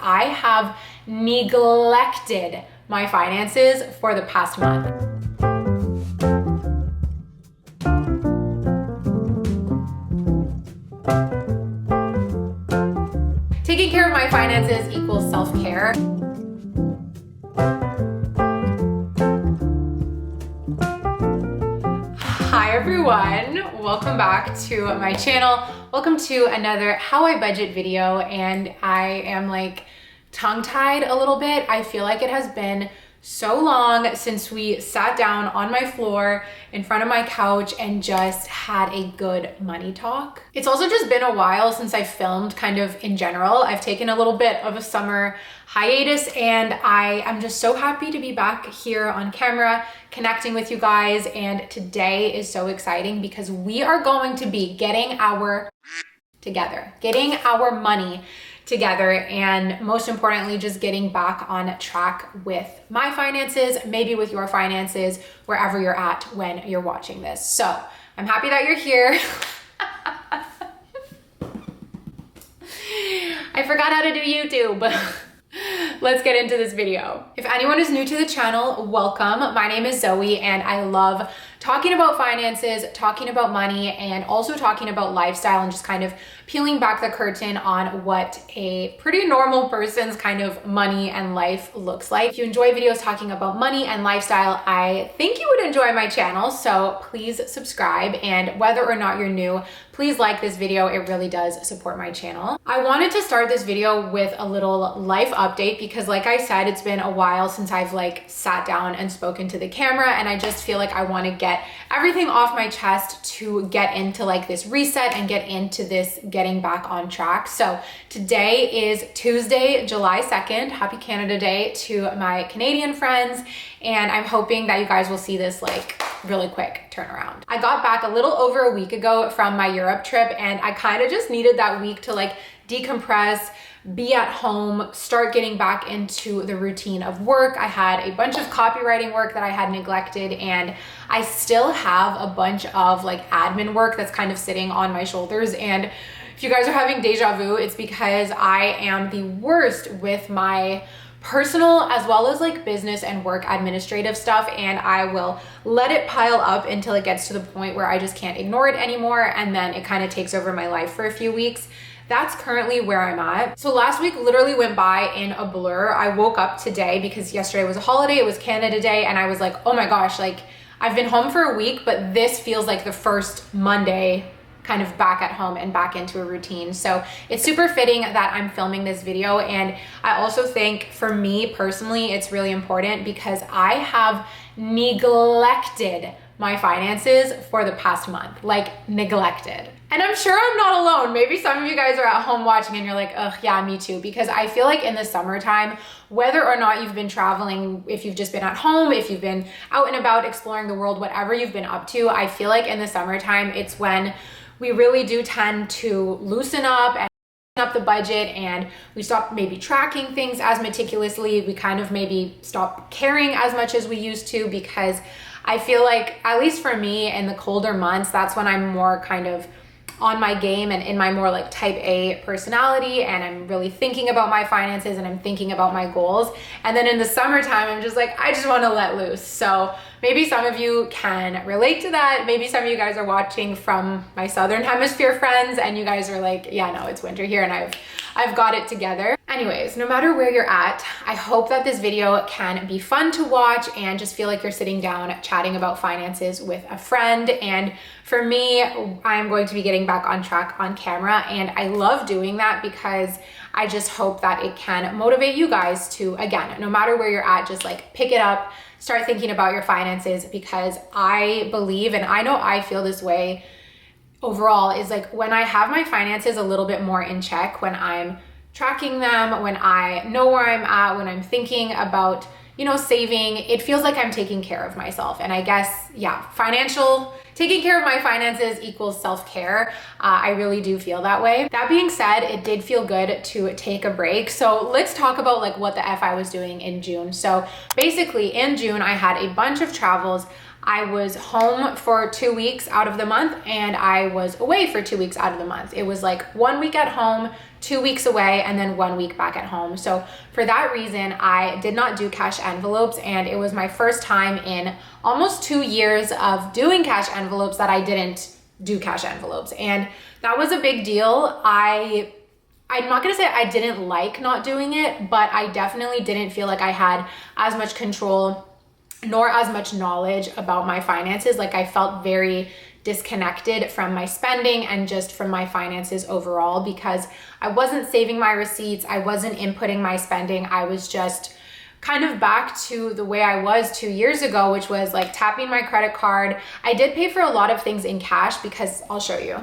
I have neglected my finances for the past month. Taking care of my finances equals self-care. Hi everyone, welcome back to my channel. Welcome to another How I Budget video, and I am like tongue-tied a little bit. I feel like it has been so long since we sat down on my floor in front of my couch and just had a good money talk. It's also just been a while since I filmed kind of in general. I've taken a little bit of a summer hiatus, and I am just so happy to be back here on camera connecting with you guys. And today is so exciting because we are going to be getting our money together, and most importantly, just getting back on track with my finances, maybe with your finances, wherever you're at when you're watching this. So I'm happy that you're here. I forgot how to do YouTube. Let's get into this video. If anyone is new to the channel, welcome. My name is Zoe, and I love talking about finances, talking about money, and also talking about lifestyle, and just kind of peeling back the curtain on what a pretty normal person's kind of money and life looks like. If you enjoy videos talking about money and lifestyle, I think you would enjoy my channel, so please subscribe. And whether or not you're new, please like this video. It really does support my channel. I wanted to start this video with a little life update because, like I said, it's been a while since I've like sat down and spoken to the camera, and I just feel like I want to get everything off my chest to get into like this reset and get into this getting back on track. So today is Tuesday, July 2nd. Happy Canada Day to my Canadian friends. And I'm hoping that you guys will see this like really quick turnaround. I got back a little over a week ago from my Europe trip, and I kind of just needed that week to like decompress, be at home, start getting back into the routine of work. I had a bunch of copywriting work that I had neglected, and I still have a bunch of like admin work that's kind of sitting on my shoulders. And if you guys are having deja vu, it's because I am the worst with my personal as well as like business and work administrative stuff, and I will let it pile up until it gets to the point where I just can't ignore it anymore, and then it kind of takes over my life for a few weeks. That's currently where I'm at. So last week literally went by in a blur. I woke up today because yesterday was a holiday, it was Canada Day, and I was like, oh my gosh, like I've been home for a week, but this feels like the first Monday kind of back at home and back into a routine. So it's super fitting that I'm filming this video. And I also think for me personally, it's really important because I have neglected my finances for the past month, like neglected. And I'm sure I'm not alone. Maybe some of you guys are at home watching and you're like, ugh, yeah, me too. Because I feel like in the summertime, whether or not you've been traveling, if you've just been at home, if you've been out and about exploring the world, whatever you've been up to, I feel like in the summertime, it's when we really do tend to loosen up and up the budget, and we stop maybe tracking things as meticulously. We kind of maybe stop caring as much as we used to, because I feel like, at least for me, in the colder months, that's when I'm more kind of on my game and in my more like type A personality, and I'm really thinking about my finances and I'm thinking about my goals. And then in the summertime, I'm just like, I just want to let loose. So maybe some of you can relate to that. Maybe some of you guys are watching from my Southern Hemisphere friends and you guys are like, yeah, no, it's winter here and I've got it together. Anyways, no matter where you're at, I hope that this video can be fun to watch and just feel like you're sitting down chatting about finances with a friend. And for me, I'm going to be getting back on track on camera, and I love doing that because I just hope that it can motivate you guys to, again, no matter where you're at, just like pick it up, start thinking about your finances, because I believe, and I know I feel this way overall, is like when I have my finances a little bit more in check, when I'm tracking them, when I know where I'm at, when I'm thinking about, you know, saving, it feels like I'm taking care of myself. And I guess, yeah, taking care of my finances equals self-care. I really do feel that way. That being said, it did feel good to take a break. So let's talk about like what the F I was doing in June. So basically in June, I had a bunch of travels. I was home for 2 weeks out of the month and I was away for 2 weeks out of the month. It was like 1 week at home, 2 weeks away, and then 1 week back at home. So for that reason, I did not do cash envelopes, and it was my first time in almost 2 years of doing cash envelopes that I didn't do cash envelopes. And that was a big deal. I'm not gonna say I didn't like not doing it, but I definitely didn't feel like I had as much control nor as much knowledge about my finances. Like I felt very disconnected from my spending and just from my finances overall, because I wasn't saving my receipts, I wasn't inputting my spending, I was just kind of back to the way I was 2 years ago, which was like tapping my credit card. I did pay for a lot of things in cash because I'll show you.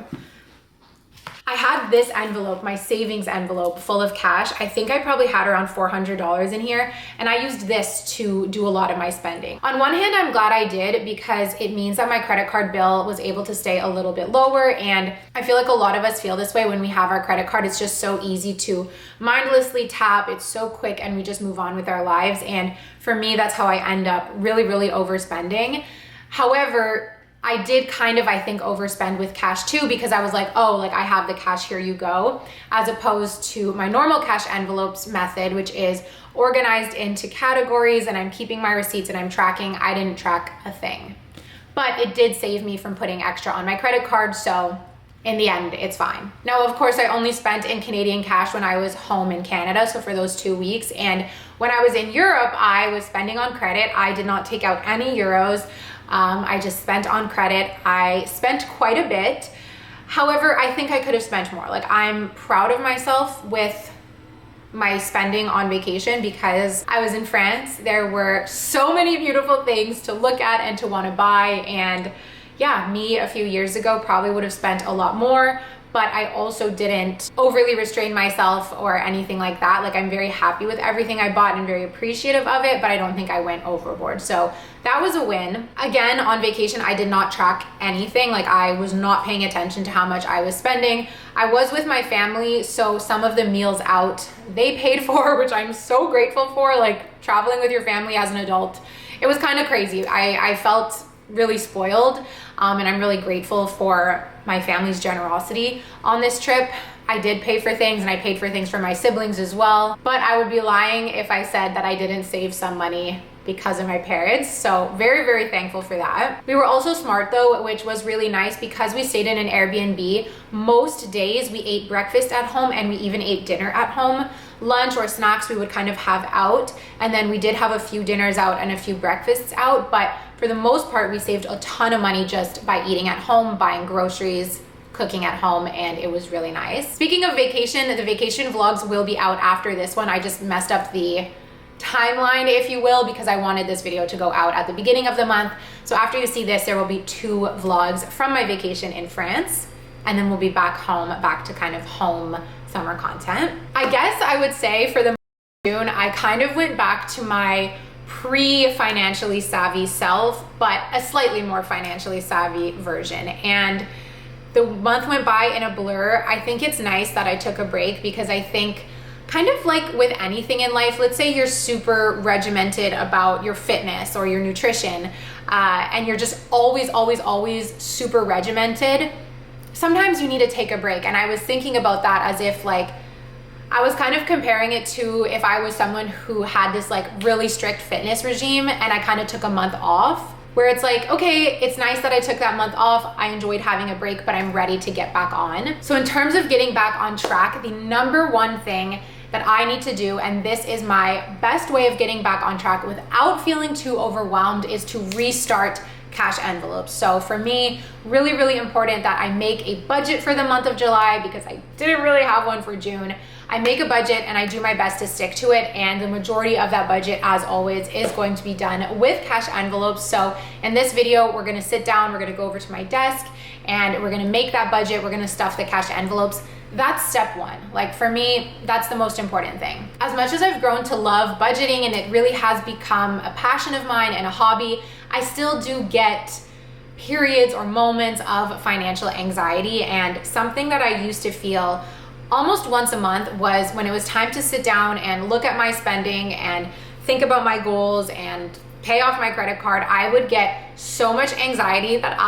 I had this envelope, my savings envelope, full of cash. I think I probably had around $400 in here, and I used this to do a lot of my spending. On one hand, I'm glad I did, because it means that my credit card bill was able to stay a little bit lower, and I feel like a lot of us feel this way when we have our credit card. It's just so easy to mindlessly tap. It's so quick and we just move on with our lives. And for me, that's how I end up really, really overspending. However, I did kind of, I think, overspend with cash too, because I was like, oh, like I have the cash, here you go, as opposed to my normal cash envelopes method, which is organized into categories and I'm keeping my receipts and I'm tracking. I didn't track a thing, but it did save me from putting extra on my credit card. So in the end, it's fine. Now, of course, I only spent in Canadian cash when I was home in Canada. So for those 2 weeks. And when I was in Europe, I was spending on credit. I did not take out any euros. I just spent on credit. I spent quite a bit. However, I think I could have spent more. Like, I'm proud of myself with my spending on vacation, because I was in France. There were so many beautiful things to look at and to want to buy. And yeah, me a few years ago probably would have spent a lot more, but I also didn't overly restrain myself or anything like that. Like, I'm very happy with everything I bought and very appreciative of it, but I don't think I went overboard. So that was a win. Again, on vacation, I did not track anything. Like, I was not paying attention to how much I was spending. I was with my family, so some of the meals out, they paid for, which I'm so grateful for. Like, traveling with your family as an adult, it was kind of crazy. I felt really spoiled, and I'm really grateful for my family's generosity on this trip. I did pay for things, and I paid for things for my siblings as well, but I would be lying if I said that I didn't save some money because of my parents. So very, very thankful for that. We were also smart though, which was really nice, because we stayed in an Airbnb. Most days we ate breakfast at home, and we even ate dinner at home. Lunch or snacks we would kind of have out, and then we did have a few dinners out and a few breakfasts out, but for the most part, we saved a ton of money just by eating at home, buying groceries, cooking at home, and it was really nice. Speaking of vacation, the vacation vlogs will be out after this one. I just messed up the timeline, if you will, because I wanted this video to go out at the beginning of the month. So after you see this, there will be 2 vlogs from my vacation in France, and then we'll be back home, back to kind of home summer content. I guess I would say for the month of June, I kind of went back to my pre-financially savvy self, but a slightly more financially savvy version. And the month went by in a blur. I think it's nice that I took a break, because I think, kind of like with anything in life, let's say you're super regimented about your fitness or your nutrition, and you're just always super regimented. Sometimes you need to take a break. And I was thinking about that as if, like, I was kind of comparing it to if I was someone who had this like really strict fitness regime, and I kind of took a month off, where it's like, okay, it's nice that I took that month off. I enjoyed having a break, but I'm ready to get back on. So in terms of getting back on track, the number one thing that I need to do, and this is my best way of getting back on track without feeling too overwhelmed, is to restart cash envelopes. So for me, really, really important that I make a budget for the month of July, because I didn't really have one for June. I make a budget and I do my best to stick to it, and the majority of that budget, as always, is going to be done with cash envelopes. So in this video, we're gonna sit down, we're gonna go over to my desk, and we're gonna make that budget, we're gonna stuff the cash envelopes. That's step one. Like, for me, that's the most important thing. As much as I've grown to love budgeting, and it really has become a passion of mine and a hobby, I still do get periods or moments of financial anxiety. And something that I used to feel almost once a month was when it was time to sit down and look at my spending and think about my goals and pay off my credit card, I would get so much anxiety that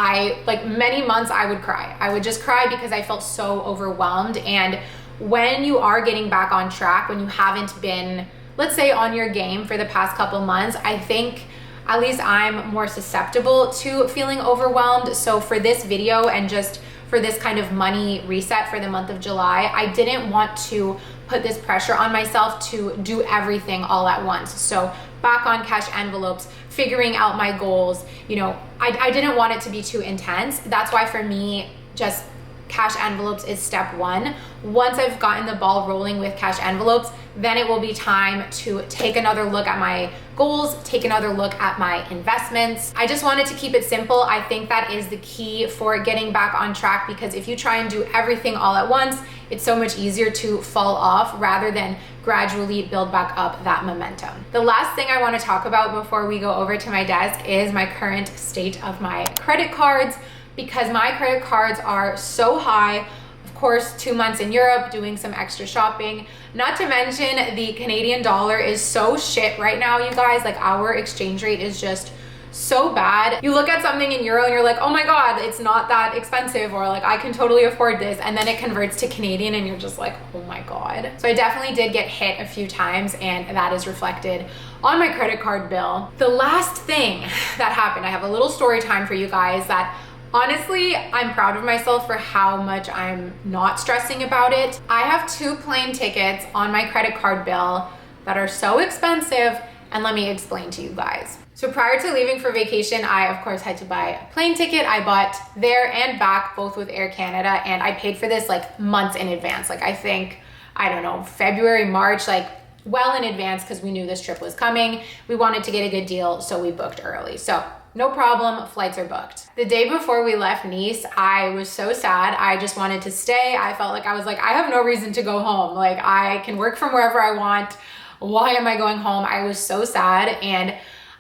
like many months I would cry. I would just cry because I felt so overwhelmed. And when you are getting back on track, when you haven't been, let's say, on your game for the past couple months, I think at least I'm more susceptible to feeling overwhelmed. So for this video and just for this kind of money reset for the month of July, I didn't want to put this pressure on myself to do everything all at once. So back on cash envelopes, figuring out my goals, I didn't want it to be too intense. That's why for me, just cash envelopes is step one. Once I've gotten the ball rolling with cash envelopes, then it will be time to take another look at my goals, take another look at my investments. I just wanted to keep it simple. I think that is the key for getting back on track, because if you try and do everything all at once, it's so much easier to fall off rather than gradually build back up that momentum. The last thing I want to talk about before we go over to my desk is my current state of my credit cards, because my credit cards are so high. Of course, 2 months in Europe, doing some extra shopping. Not to mention the Canadian dollar is so shit right now, you guys. Like, our exchange rate is just so bad. You look at something in euro and you're like, oh my God, it's not that expensive, or like, I can totally afford this. And then it converts to Canadian and you're just like, oh my God. So I definitely did get hit a few times, and that is reflected on my credit card bill. The last thing that happened, I have a little story time for you guys that honestly, I'm proud of myself for how much I'm not stressing about it. I have 2 plane tickets on my credit card bill that are so expensive, and let me explain to you guys. So prior to leaving for vacation, I of course had to buy a plane ticket. I bought there and back, both with Air Canada, and I paid for this like months in advance. Like, I think, I don't know, February, March, like well in advance, because we knew this trip was coming. We wanted to get a good deal, so we booked early. So no problem, flights are booked. The day before we left Nice, I was so sad. I just wanted to stay. I felt like I have no reason to go home. Like, I can work from wherever I want. Why am I going home? I was so sad, and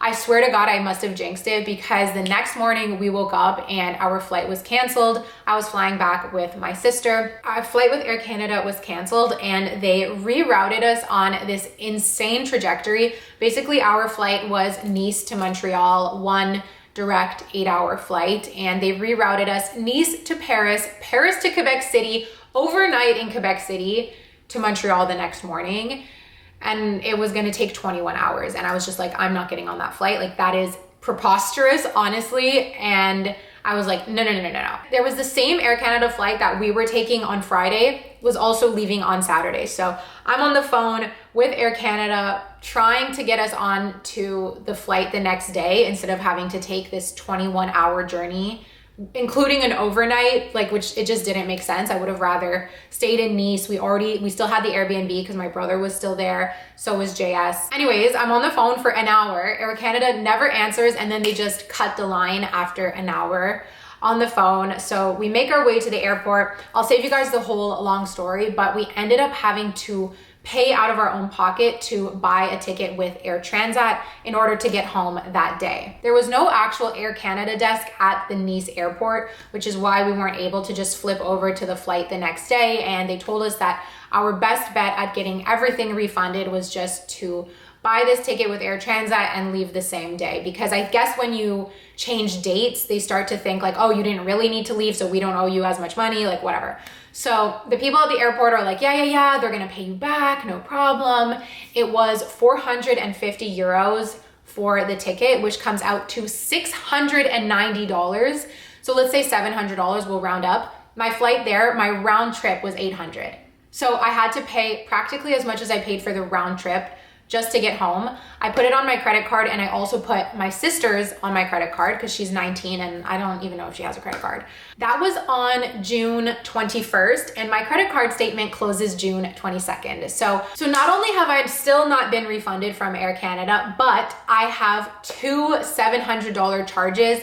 I swear to God, I must have jinxed it, because the next morning we woke up and our flight was canceled. I was flying back with my sister. Our flight with Air Canada was canceled, and they rerouted us on this insane trajectory. Basically, our flight was Nice to Montreal, one direct 8-hour flight, and they rerouted us Nice to Paris, Paris to Quebec City, overnight in Quebec City to Montreal the next morning. And it was gonna take 21 hours. And I was just like, I'm not getting on that flight. Like, that is preposterous, honestly. And I was like, no. There was the same Air Canada flight that we were taking on Friday was also leaving on Saturday. So I'm on the phone with Air Canada trying to get us on to the flight the next day, instead of having to take this 21-hour journey, including an overnight, like, which it just didn't make sense. I would have rather stayed in Nice. We still had the Airbnb because my brother was still there. So was JS. Anyways, I'm on the phone for an hour. Air Canada never answers, and then they just cut the line after an hour on the phone. So we make our way to the airport. I'll save you guys the whole long story, but we ended up having to pay out of our own pocket to buy a ticket with Air Transat in order to get home that day. There was no actual Air Canada desk at the Nice airport, which is why we weren't able to just flip over to the flight the next day. And they told us that our best bet at getting everything refunded was just to buy this ticket with Air Transat and leave the same day. Because I guess when you change dates, they start to think like, oh, you didn't really need to leave, so we don't owe you as much money, like whatever. So the people at the airport are like, yeah, they're gonna pay you back, no problem. It was 450 euros for the ticket, which comes out to $690. So let's say $700, we'll round up. My flight there, my round trip was 800. So I had to pay practically as much as I paid for the round trip just to get home. I put it on my credit card, and I also put my sister's on my credit card because she's 19 and I don't even know if she has a credit card. That was on June 21st, and my credit card statement closes June 22nd. So not only have I still not been refunded from Air Canada, but I have 2 $700 charges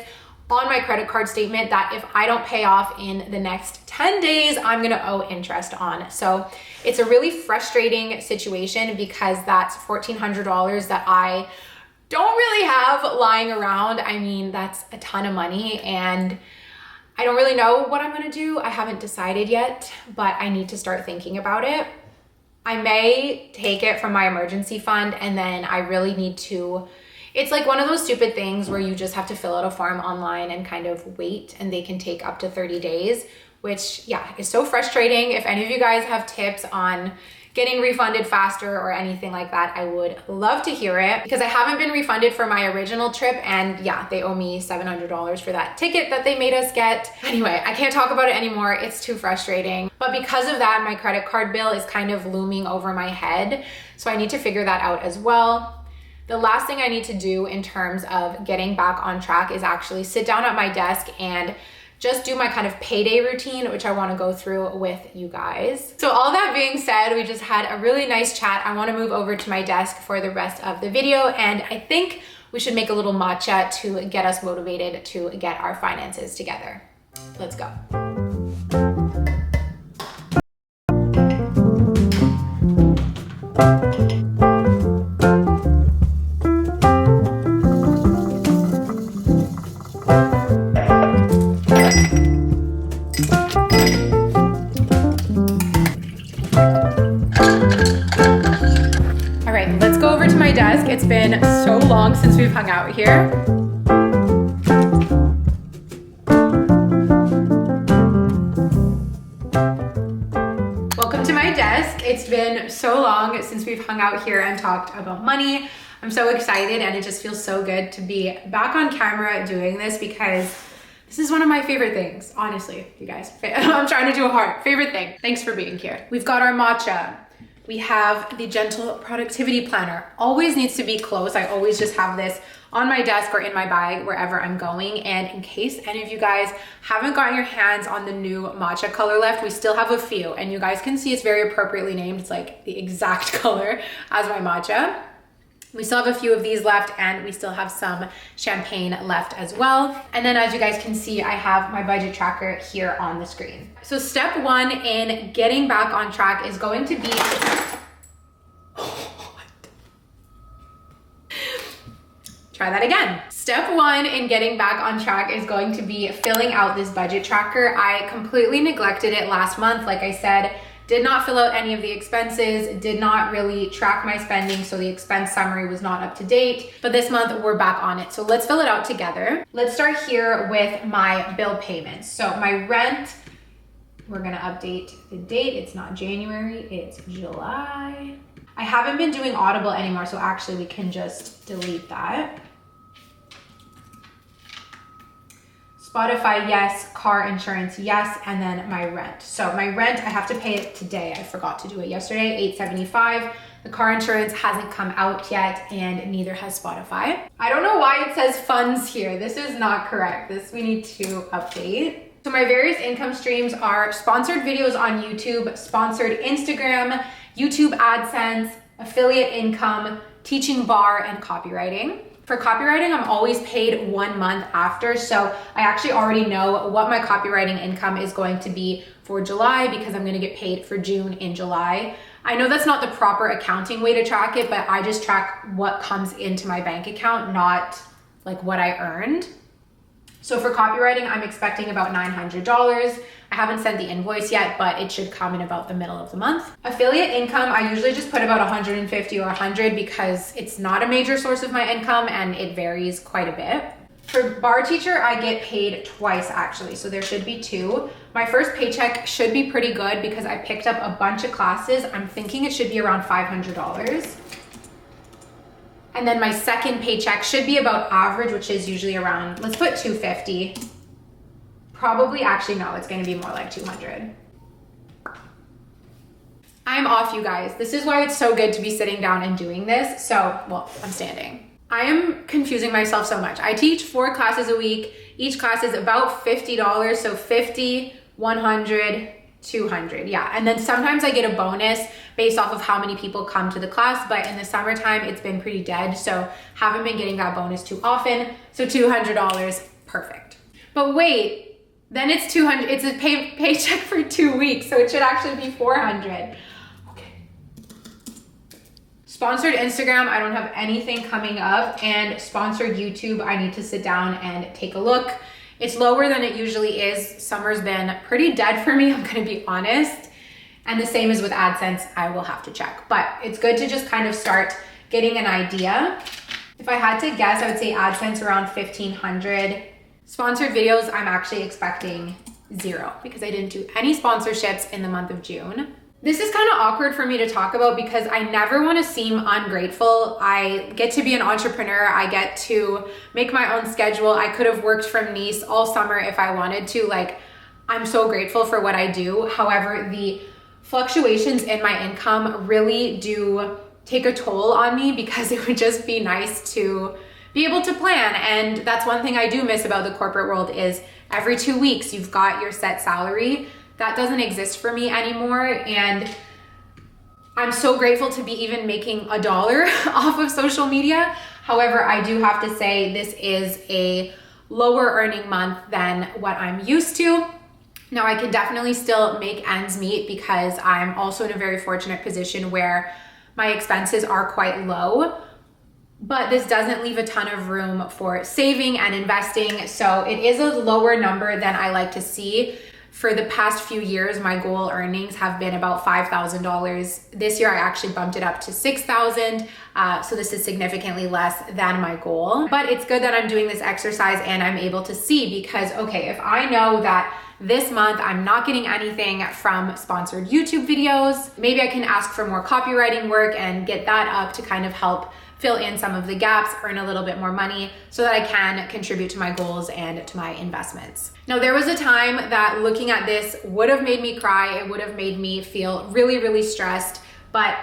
on my credit card statement that if I don't pay off in the next 10 days, I'm gonna owe interest on. So it's a really frustrating situation because that's $1,400 that I don't really have lying around. I mean, that's a ton of money, and I don't really know what I'm gonna do. I haven't decided yet, but I need to start thinking about it. I may take it from my emergency fund, and then I really need to, it's like one of those stupid things where you just have to fill out a form online and kind of wait, and they can take up to 30 days, which yeah, is so frustrating. If any of you guys have tips on getting refunded faster or anything like that, I would love to hear it, because I haven't been refunded for my original trip, and yeah, they owe me $700 for that ticket that they made us get. Anyway, I can't talk about it anymore. It's too frustrating. But because of that, my credit card bill is kind of looming over my head. So I need to figure that out as well. The last thing I need to do in terms of getting back on track is actually sit down at my desk and just do my kind of payday routine, which I want to go through with you guys. So all that being said, we just had a really nice chat. I want to move over to my desk for the rest of the video, and I think we should make a little matcha to get us motivated to get our finances together. Let's go. It's been so long since we've hung out here. Welcome to my desk. It's been so long since we've hung out here and talked about money. I'm so excited, and it just feels so good to be back on camera doing this, because this is one of my favorite things, honestly, you guys. I'm trying to do a heart. Favorite thing. Thanks for being here. We've got our matcha. We have the Gentle Productivity Planner. Always needs to be close. I always just have this on my desk or in my bag wherever I'm going. And in case any of you guys haven't gotten your hands on the new matcha color left, we still have a few. And you guys can see it's very appropriately named. It's like the exact color as my matcha. We still have a few of these left, and we still have some champagne left as well. And then as you guys can see, I have my budget tracker here on the screen. So step one in getting back on track is going to be, try that again. Step one in getting back on track is going to be filling out this budget tracker. I completely neglected it last month. Like I said, did not fill out any of the expenses, did not really track my spending, so the expense summary was not up to date. But this month we're back on it. So let's fill it out together. Let's start here with my bill payments. So my rent, we're gonna update the date. It's not January, it's July. I haven't been doing Audible anymore, so actually we can just delete that. Spotify, yes. Car insurance, yes. And then my rent. So my rent, I have to pay it today. I forgot to do it yesterday, $875. The car insurance hasn't come out yet, and neither has Spotify. I don't know why it says funds here. This is not correct. This we need to update. So my various income streams are sponsored videos on YouTube, sponsored Instagram, YouTube AdSense, affiliate income, teaching bar, and copywriting. For copywriting, I'm always paid 1 month after, so I actually already know what my copywriting income is going to be for July, because I'm gonna get paid for June in July. I know that's not the proper accounting way to track it, but I just track what comes into my bank account, not like what I earned. So for copywriting, I'm expecting about $900. I haven't sent the invoice yet, but it should come in about the middle of the month. Affiliate income, I usually just put about 150 or 100 because it's not a major source of my income and it varies quite a bit. For bar teacher, I get paid twice actually, so there should be two. My first paycheck should be pretty good because I picked up a bunch of classes. I'm thinking it should be around $500. And then my second paycheck should be about average, which is usually around, let's put 250. Probably, actually no, it's gonna be more like 200. I'm off, you guys. This is why it's so good to be sitting down and doing this. So, well, I'm standing. I am confusing myself so much. I teach 4 classes a week. Each class is about $50, so 50, 100, 200, yeah. And then sometimes I get a bonus based off of how many people come to the class, but in the summertime, it's been pretty dead, so haven't been getting that bonus too often. So $200, perfect. But wait, then it's 200, it's a paycheck for 2 weeks, so it should actually be 400. Okay. Sponsored Instagram, I don't have anything coming up, and sponsored YouTube, I need to sit down and take a look. It's lower than it usually is. Summer's been pretty dead for me, I'm gonna be honest. And the same is with AdSense, I will have to check. But it's good to just kind of start getting an idea. If I had to guess, I would say AdSense around 1,500. Sponsored videos, I'm actually expecting 0 because I didn't do any sponsorships in the month of June. This is kind of awkward for me to talk about because I never want to seem ungrateful. I get to be an entrepreneur. I get to make my own schedule. I could have worked from Nice all summer if I wanted to. Like, I'm so grateful for what I do. However, the fluctuations in my income really do take a toll on me because it would just be nice to be able to plan. And that's one thing I do miss about the corporate world is every 2 weeks you've got your set salary. That doesn't exist for me anymore. And I'm so grateful to be even making $1 off of social media. However, I do have to say this is a lower earning month than what I'm used to. Now, I can definitely still make ends meet because I'm also in a very fortunate position where my expenses are quite low, but this doesn't leave a ton of room for saving and investing. So it is a lower number than I like to see. For the past few years, my goal earnings have been about $5,000. This year, I actually bumped it up to $6,000. So this is significantly less than my goal. But it's good that I'm doing this exercise and I'm able to see because, okay, if I know that this month I'm not getting anything from sponsored YouTube videos, maybe I can ask for more copywriting work and get that up to kind of help fill in some of the gaps, earn a little bit more money so that I can contribute to my goals and to my investments. Now, there was a time that looking at this would have made me cry. It would have made me feel really, really stressed, but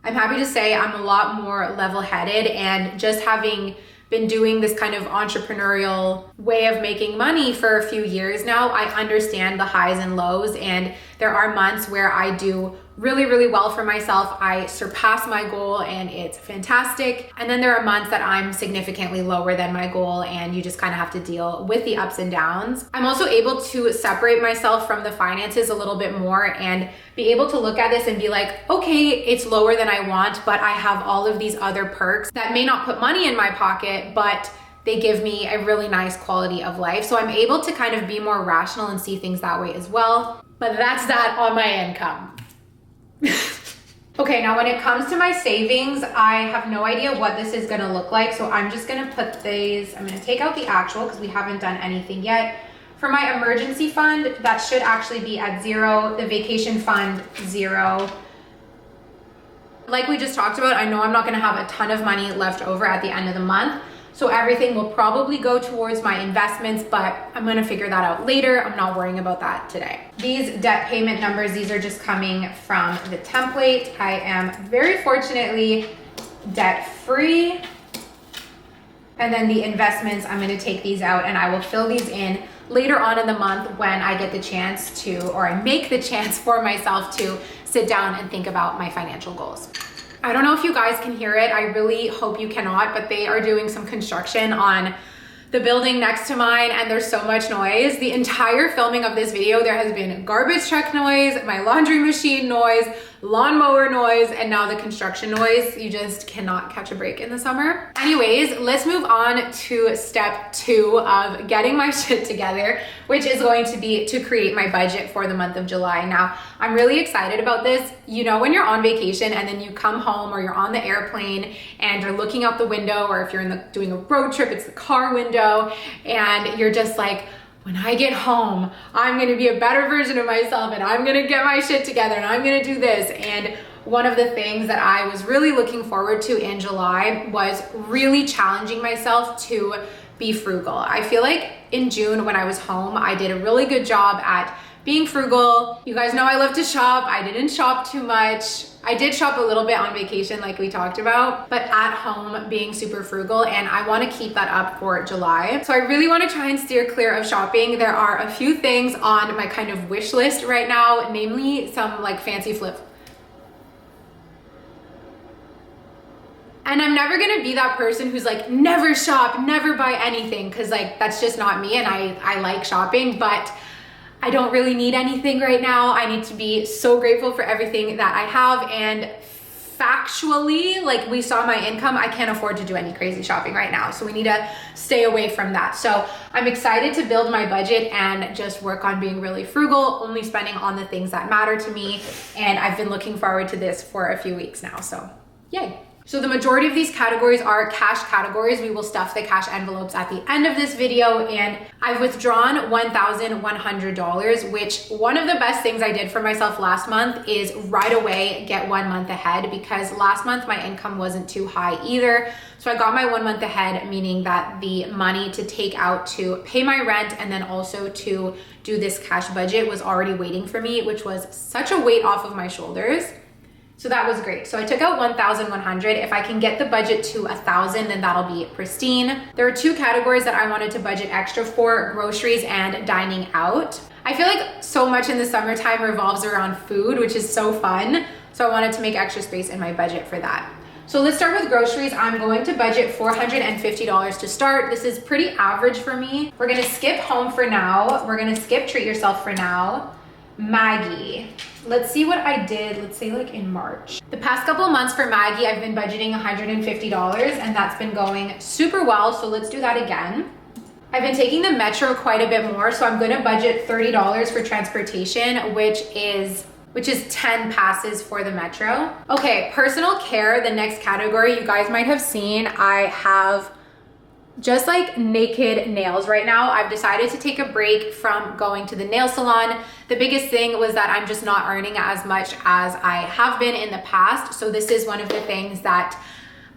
I'm happy to say I'm a lot more level-headed, and just having been doing this kind of entrepreneurial way of making money for a few years now, I understand the highs and lows, and there are months where I do really, really well for myself. I surpass my goal and it's fantastic. And then there are months that I'm significantly lower than my goal and you just kind of have to deal with the ups and downs. I'm also able to separate myself from the finances a little bit more and be able to look at this and be like, okay, it's lower than I want, but I have all of these other perks that may not put money in my pocket, but they give me a really nice quality of life. So I'm able to kind of be more rational and see things that way as well. But that's that on my income. Okay, now when it comes to my savings, I have no idea what this is gonna look like. So I'm just gonna put these, I'm gonna take out the actual because we haven't done anything yet. For my emergency fund, that should actually be at 0. The vacation fund, 0. Like we just talked about, I know I'm not gonna have a ton of money left over at the end of the month. So everything will probably go towards my investments, but I'm gonna figure that out later. I'm not worrying about that today. These debt payment numbers, these are just coming from the template. I am very fortunately debt-free. And then the investments, I'm gonna take these out and I will fill these in later on in the month when I get the chance to, or I make the chance for myself to sit down and think about my financial goals. I don't know if you guys can hear it. I really hope you cannot, but they are doing some construction on the building next to mine and there's so much noise. The entire filming of this video, there has been garbage truck noise, my laundry machine noise, lawnmower noise, and now the construction noise. You just cannot catch a break in the summer. Anyways, let's move on to step 2 of getting my shit together, which is going to be to create my budget for the month of July. Now, I'm really excited about this. You know, when you're on vacation and then you come home or you're on the airplane and you're looking out the window, or if you're doing a road trip, it's the car window, and you're just like, when I get home, I'm gonna be a better version of myself and I'm gonna get my shit together and I'm gonna do this. And one of the things that I was really looking forward to in July was really challenging myself to be frugal. I feel like in June when I was home, I did a really good job at being frugal. You guys know I love to shop. I didn't shop too much. I did shop a little bit on vacation like we talked about, but at home being super frugal, and I want to keep that up for July. So I really want to try and steer clear of shopping. There are a few things on my kind of wish list right now, namely some like fancy flip. And I'm never gonna be that person who's like, never shop, never buy anything, because like that's just not me, and I like shopping, but I don't really need anything right now. I need to be so grateful for everything that I have and factually, like we saw my income, I can't afford to do any crazy shopping right now. So we need to stay away from that. So I'm excited to build my budget and just work on being really frugal, only spending on the things that matter to me. And I've been looking forward to this for a few weeks now. So yay. So the majority of these categories are cash categories. We will stuff the cash envelopes at the end of this video, and I've withdrawn $1,100, which one of the best things I did for myself last month is right away get 1 month ahead, because last month my income wasn't too high either. So I got my 1 month ahead, meaning that the money to take out to pay my rent and then also to do this cash budget was already waiting for me, which was such a weight off of my shoulders. So that was great. So I took out 1,100. If I can get the budget to 1,000, then that'll be pristine. There are two categories that I wanted to budget extra for: groceries and dining out. I feel like so much in the summertime revolves around food, which is so fun. So I wanted to make extra space in my budget for that. So let's start with groceries. I'm going to budget $450 to start. This is pretty average for me. We're gonna skip home for now. We're gonna skip treat yourself for now. Maggie. Let's see what I did, let's say like in March. The past couple of months for Maggie, I've been budgeting $150 and that's been going super well. So let's do that again. I've been taking the metro quite a bit more. So I'm gonna budget $30 for transportation, which is 10 passes for the metro. Okay, personal care, the next category. You guys might have seen I have just like naked nails right now. I've decided to take a break from going to the nail salon. The biggest thing was that I'm just not earning as much as I have been in the past. So this is one of the things that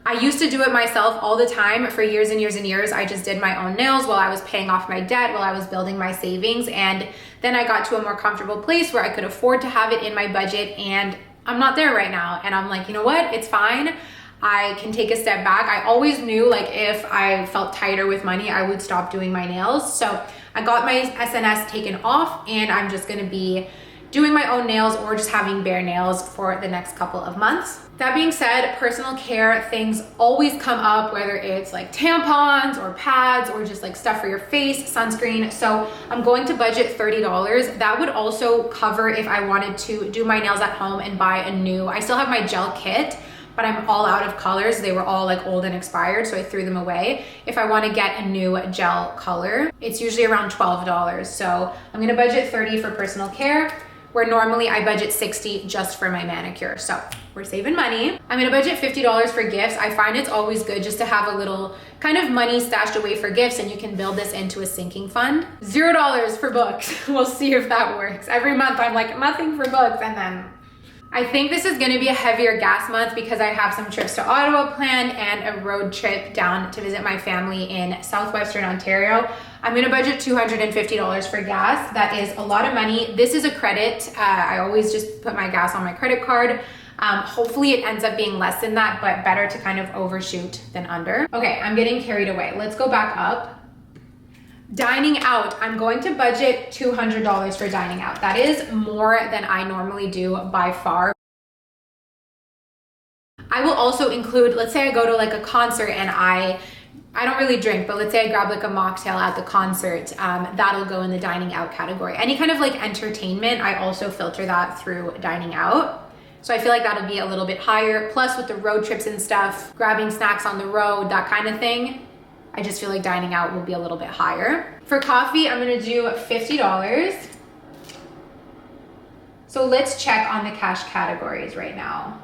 I used to do it myself all the time for years and years and years. I just did my own nails while I was paying off my debt, while I was building my savings. And then I got to a more comfortable place where I could afford to have it in my budget, and I'm not there right now. And I'm like, you know what? It's fine. I can take a step back. I always knew like if I felt tighter with money, I would stop doing my nails. So I got my SNS taken off, and I'm just gonna be doing my own nails or just having bare nails for the next couple of months. That being said, personal care things always come up, whether it's like tampons or pads or just like stuff for your face, sunscreen. So I'm going to budget $30. That would also cover if I wanted to do my nails at home and buy a new, I still have my gel kit, but I'm all out of colors. They were all like old and expired, so I threw them away. If I wanna get a new gel color, it's usually around $12. So I'm gonna budget $30 for personal care, where normally I budget $60 just for my manicure. So we're saving money. I'm gonna budget $50 for gifts. I find it's always good just to have a little kind of money stashed away for gifts, and you can build this into a sinking fund. $0 for books. We'll see if that works. Every month I'm like, nothing for books, and then I think this is gonna be a heavier gas month because I have some trips to Ottawa planned and a road trip down to visit my family in Southwestern Ontario. I'm gonna budget $250 for gas. That is a lot of money. This is a credit. I always just put my gas on my credit card. Hopefully it ends up being less than that, but better to kind of overshoot than under. Okay, I'm getting carried away. Let's go back up. Dining out, I'm going to budget $200 for dining out. That is more than I normally do by far. I will also include, let's say I go to like a concert and I don't really drink, but let's say I grab like a mocktail at the concert, that'll go in the dining out category. Any kind of like entertainment, I also filter that through dining out. So I feel like that'll be a little bit higher. Plus with the road trips and stuff, grabbing snacks on the road, that kind of thing, I just feel like dining out will be a little bit higher. For coffee, I'm gonna do $50. So let's check on the cash categories right now.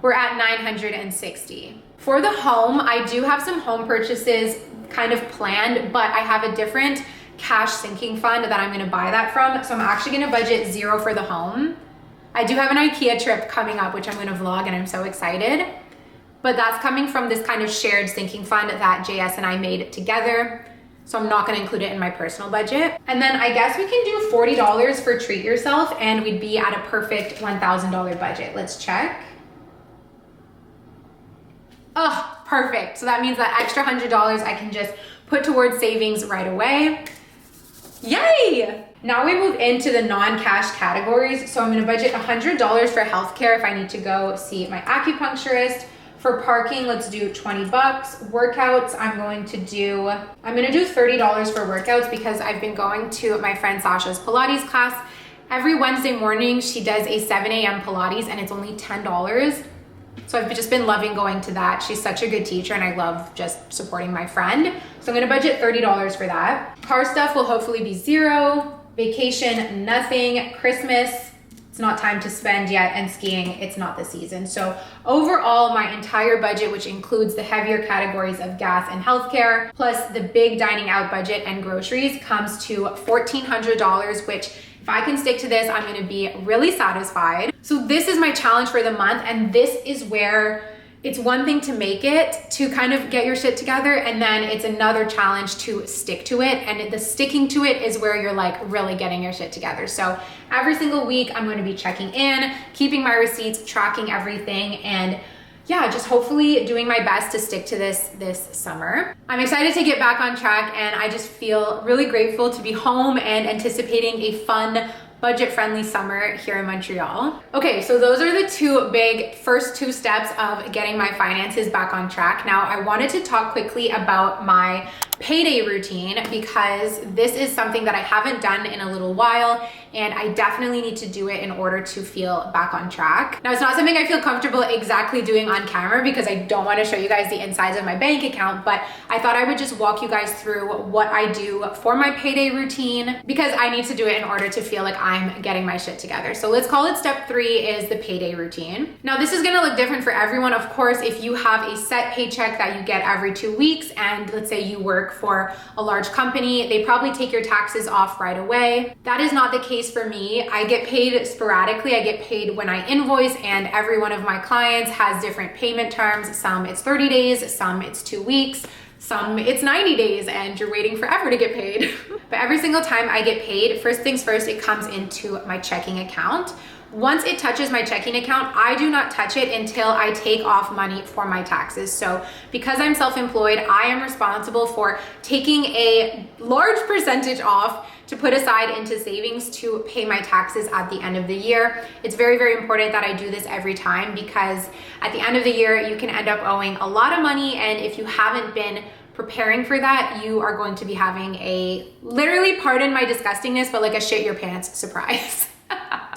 We're at $960. For the home, I do have some home purchases kind of planned, but I have a different cash sinking fund that I'm gonna buy that from. So I'm actually gonna budget $0 for the home. I do have an IKEA trip coming up, which I'm gonna vlog, and I'm so excited. But that's coming from this kind of shared sinking fund that JS and I made together. So I'm not gonna include it in my personal budget. And then I guess we can do $40 for treat yourself, and we'd be at a perfect $1,000 budget. Let's check. Oh, perfect. So that means that extra $100 I can just put towards savings right away. Yay! Now we move into the non-cash categories. So I'm gonna budget $100 for healthcare if I need to go see my acupuncturist. For parking, let's do 20 bucks. Workouts, I'm gonna do $30 for workouts because I've been going to my friend Sasha's Pilates class, Every Wednesday morning, she does a 7 a.m. Pilates and it's only $10. So I've just been loving going to that. She's such a good teacher and I love just supporting my friend. So I'm gonna budget $30 for that. Car stuff will hopefully be zero. Vacation, nothing. Christmas, it's not time to spend yet. And skiing, it's not the season. So overall, my entire budget, which includes the heavier categories of gas and healthcare, plus the big dining out budget and groceries, comes to $1,400, which if I can stick to this, I'm gonna be really satisfied. So this is my challenge for the month, and this is where it's one thing to make it, to kind of get your shit together, and then it's another challenge to stick to it. And the sticking to it is where you're like really getting your shit together. So every single week, I'm gonna be checking in, keeping my receipts, tracking everything, and yeah, just hopefully doing my best to stick to this summer. I'm excited to get back on track, and I just feel really grateful to be home and anticipating a fun, budget-friendly summer here in Montreal. Okay, so those are the first two steps of getting my finances back on track. Now, I wanted to talk quickly about my payday routine because this is something that I haven't done in a little while, and I definitely need to do it in order to feel back on track. Now, it's not something I feel comfortable exactly doing on camera because I don't want to show you guys the insides of my bank account, but I thought I would just walk you guys through what I do for my payday routine because I need to do it in order to feel like I'm getting my shit together. So let's call it step 3 is the payday routine. Now, this is gonna look different for everyone. Of course, if you have a set paycheck that you get every 2 weeks, and let's say you work for a large company, they probably take your taxes off right away. That is not the case for me. I get paid sporadically. I get paid when I invoice, and every one of my clients has different payment terms. Some it's 30 days, some it's 2 weeks, some it's 90 days and you're waiting forever to get paid. But every single time I get paid, first things first, it comes into my checking account. Once it touches my checking account, I do not touch it until I take off money for my taxes. So because I'm self-employed, I am responsible for taking a large percentage off to put aside into savings to pay my taxes at the end of the year. It's very, very important that I do this every time because at the end of the year, you can end up owing a lot of money. And if you haven't been preparing for that, you are going to be having a, literally, pardon my disgustingness, but like a shit your pants surprise.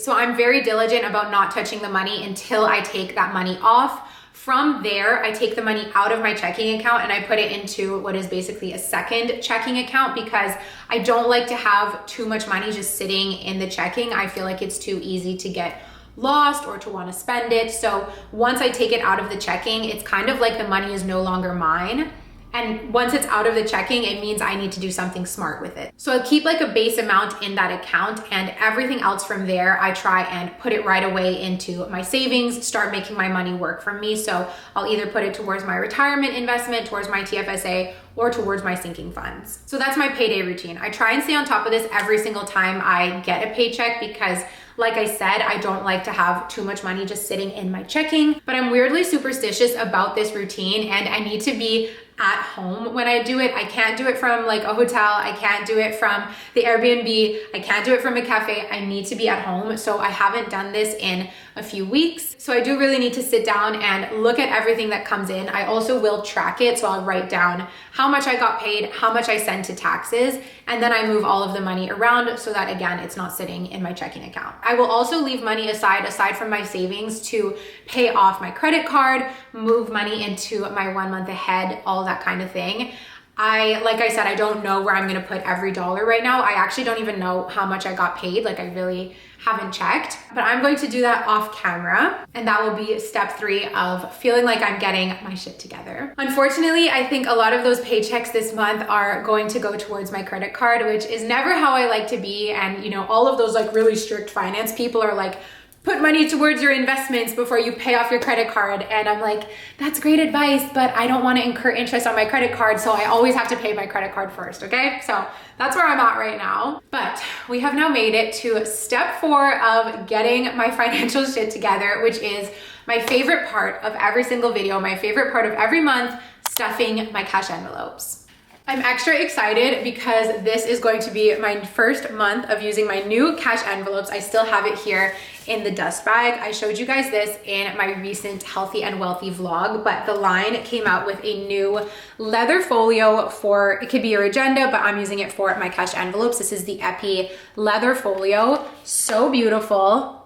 So I'm very diligent about not touching the money until I take that money off. From there, I take the money out of my checking account and I put it into what is basically a second checking account because I don't like to have too much money just sitting in the checking. I feel like it's too easy to get lost or to want to spend it. So once I take it out of the checking, it's kind of like the money is no longer mine. And once it's out of the checking, it means I need to do something smart with it. So I keep like a base amount in that account, and everything else from there, I try and put it right away into my savings, start making my money work for me. So I'll either put it towards my retirement investment, towards my TFSA, or towards my sinking funds. So that's my payday routine. I try and stay on top of this every single time I get a paycheck because like I said, I don't like to have too much money just sitting in my checking, but I'm weirdly superstitious about this routine and I need to be at home when I do it. I can't do it from like a hotel. I can't do it from the Airbnb. I can't do it from a cafe. I need to be at home. So I haven't done this in a few weeks. So I do really need to sit down and look at everything that comes in. I also will track it. So I'll write down how much I got paid, how much I send to taxes, and then I move all of the money around so that again, it's not sitting in my checking account. I will also leave money aside from my savings to pay off my credit card, move money into my 1 month ahead, all that kind of thing. Like I said, I don't know where I'm gonna put every dollar right now. I actually don't even know how much I got paid. Like I really haven't checked, but I'm going to do that off camera. And that will be step 3 of feeling like I'm getting my shit together. Unfortunately, I think a lot of those paychecks this month are going to go towards my credit card, which is never how I like to be. And you know, all of those like really strict finance people are like, put money towards your investments before you pay off your credit card. And I'm like, that's great advice, but I don't want to incur interest on my credit card. So I always have to pay my credit card first, okay? So that's where I'm at right now. But we have now made it to step 4 of getting my financial shit together, which is my favorite part of every single video, my favorite part of every month, stuffing my cash envelopes. I'm extra excited because this is going to be my first month of using my new cash envelopes. I still have it here in the dust bag. I showed you guys this in my recent Healthy and Wealthy vlog, but the line came out with a new leather folio for, it could be your agenda, but I'm using it for my cash envelopes. This is the Epi leather folio. So beautiful.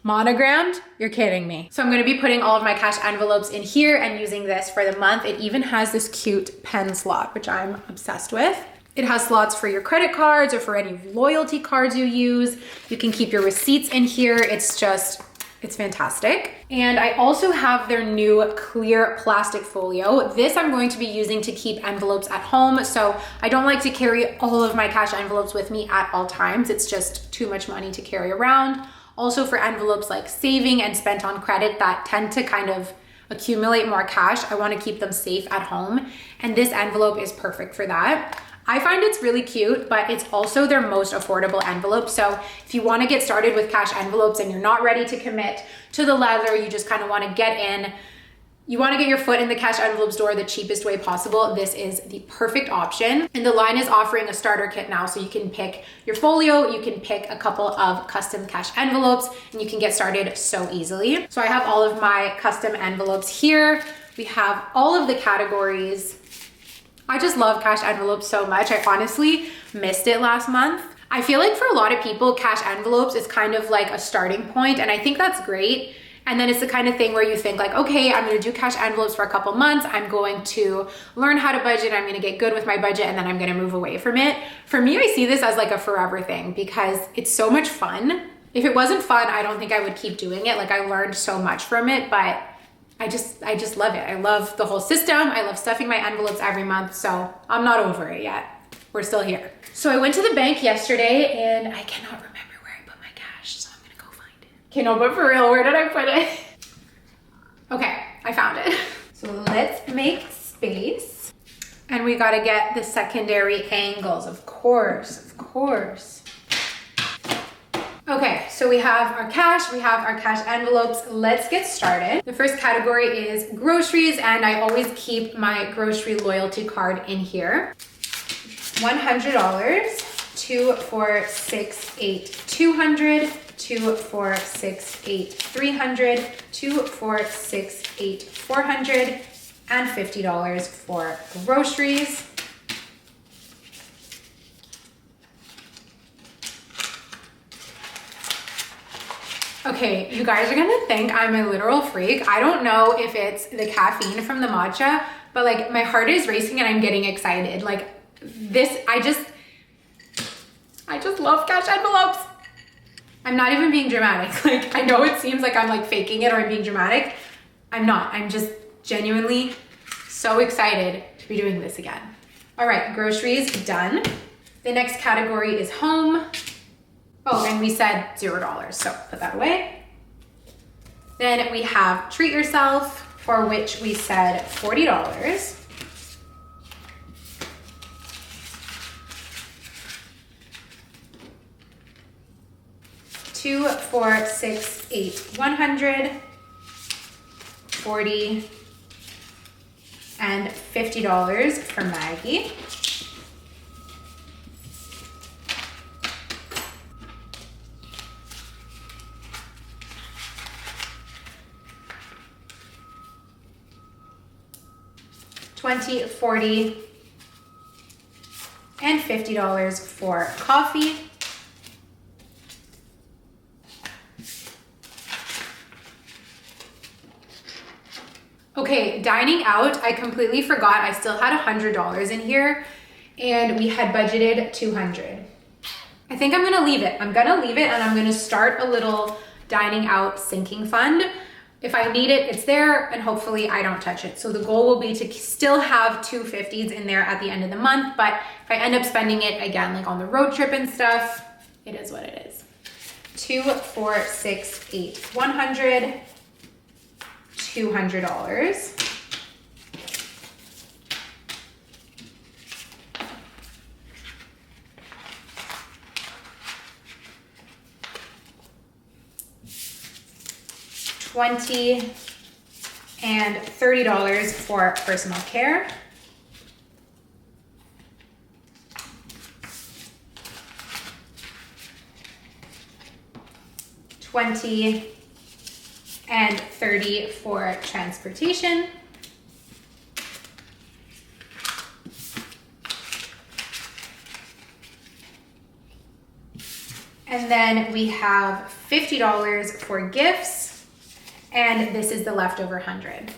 Monogrammed? You're kidding me. So I'm gonna be putting all of my cash envelopes in here and using this for the month. It even has this cute pen slot, which I'm obsessed with. It has slots for your credit cards or for any loyalty cards you use. You can keep your receipts in here. It's fantastic. And I also have their new clear plastic folio. This I'm going to be using to keep envelopes at home. So I don't like to carry all of my cash envelopes with me at all times. It's just too much money to carry around. Also for envelopes like saving and spent on credit that tend to kind of accumulate more cash, I want to keep them safe at home. And this envelope is perfect for that. I find it's really cute, but it's also their most affordable envelope. So if you want to get started with cash envelopes and you're not ready to commit to the leather, you just kind of want to get in, you want to get your foot in the cash envelope store the cheapest way possible, this is the perfect option. And the line is offering a starter kit now, so you can pick your folio, you can pick a couple of custom cash envelopes, and you can get started so easily. So I have all of my custom envelopes here. We have all of the categories. I just love cash envelopes so much. I honestly missed it last month. I feel like for a lot of people, cash envelopes is kind of like a starting point, and I think that's great. And then it's the kind of thing where you think like, okay, I'm gonna do cash envelopes for a couple months. I'm going to learn how to budget. I'm gonna get good with my budget, and then I'm gonna move away from it. For me, I see this as like a forever thing because it's so much fun. If it wasn't fun, I don't think I would keep doing it. Like I learned so much from it, but I just love it. I love the whole system. I love stuffing my envelopes every month. So I'm not over it yet. We're still here. So I went to the bank yesterday and I cannot remember where I put my cash. So I'm gonna go find it. Okay, no, but for real, where did I put it? Okay, I found it. So let's make space. And we gotta get the secondary angles, of course, of course. Okay, so we have our cash envelopes. Let's get started. The first category is groceries, and I always keep my grocery loyalty card in here. $100, 2, 4, 6, 8, 200, 2, 4, 6, 8, 300, 2, 4, 6, 8, 400, and $50 for groceries. Okay, you guys are gonna think I'm a literal freak. I don't know if it's the caffeine from the matcha, but like my heart is racing and I'm getting excited. Like this, I just love cash envelopes. I'm not even being dramatic. Like I know it seems like I'm like faking it or I'm being dramatic. I'm not, I'm just genuinely so excited to be doing this again. All right, groceries done. The next category is home. Oh, and we said $0, so put that away. Then we have treat yourself, for which we said $40. Two, 4, 6, 8, 100, 40, and $50 for Maggie. $20, 40, and $50 for coffee. Okay, dining out, I completely forgot. I still had $100 in here and we had budgeted $200. I think I'm gonna leave it. I'm gonna leave it and I'm gonna start a little dining out sinking fund. If I need it, it's there, and hopefully I don't touch it. So the goal will be to still have $250s in there at the end of the month, but if I end up spending it again, like on the road trip and stuff, it is what it is. 2, 4, 6, 8, 100, $200. $20 and $30 for personal care. 20, and 30 for transportation. And then we have $50 for gifts, and this is the leftover 100.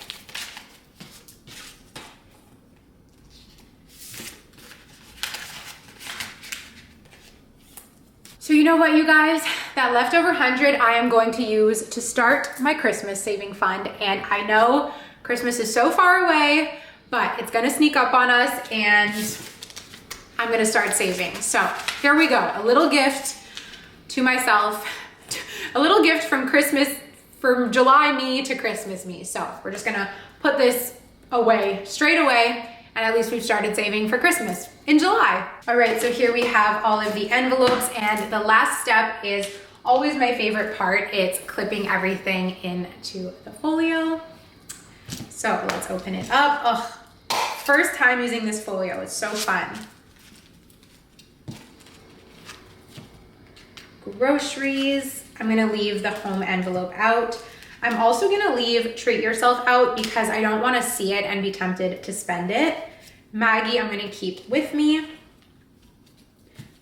So you know what, you guys? That leftover 100 I am going to use to start my Christmas saving fund. And I know Christmas is so far away, but it's gonna sneak up on us and I'm gonna start saving. So here we go, a little gift to myself, a little gift from Christmas, from July me to Christmas me. So we're just gonna put this away straight away, and at least we've started saving for Christmas in July. All right, so here we have all of the envelopes, and the last step is always my favorite part. It's clipping everything into the folio. So let's open it up. Oh, first time using this folio, it's so fun. Groceries, I'm gonna leave the home envelope out. I'm also gonna leave treat yourself out because I don't wanna see it and be tempted to spend it. Maggie, I'm gonna keep with me.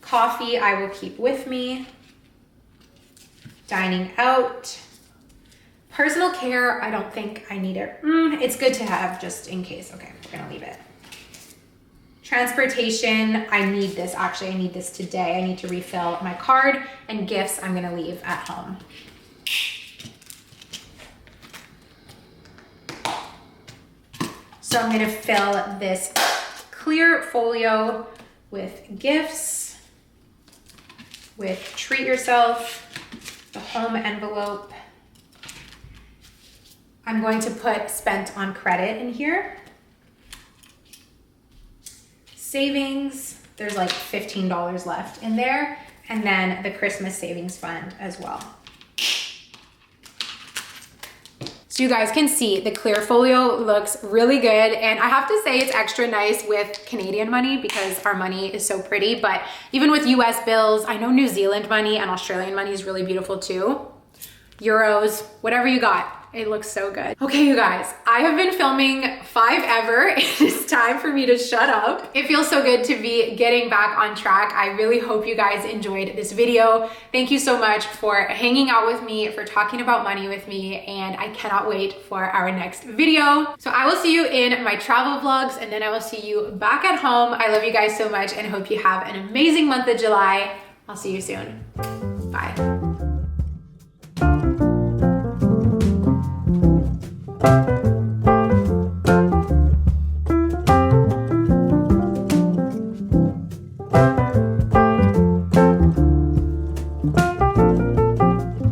Coffee, I will keep with me. Dining out. Personal care, I don't think I need it. It's good to have just in case. Okay, we're gonna leave it. Transportation, I need this. Actually, I need this today. I need to refill my card, and gifts I'm gonna leave at home. So I'm gonna fill this clear folio with gifts, with treat yourself, the home envelope. I'm going to put spent on credit in here. Savings, there's like $15 left in there, and then the Christmas savings fund as well. So you guys can see the clear folio looks really good, and I have to say it's extra nice with Canadian money because our money is so pretty, but even with US bills, I know New Zealand money and Australian money is really beautiful too. Euros, whatever you got. It looks so good. Okay, you guys, I have been filming 5 ever. It is time for me to shut up. It feels so good to be getting back on track. I really hope you guys enjoyed this video. Thank you so much for hanging out with me, for talking about money with me, and I cannot wait for our next video. So I will see you in my travel vlogs, and then I will see you back at home. I love you guys so much and hope you have an amazing month of July. I'll see you soon. Bye.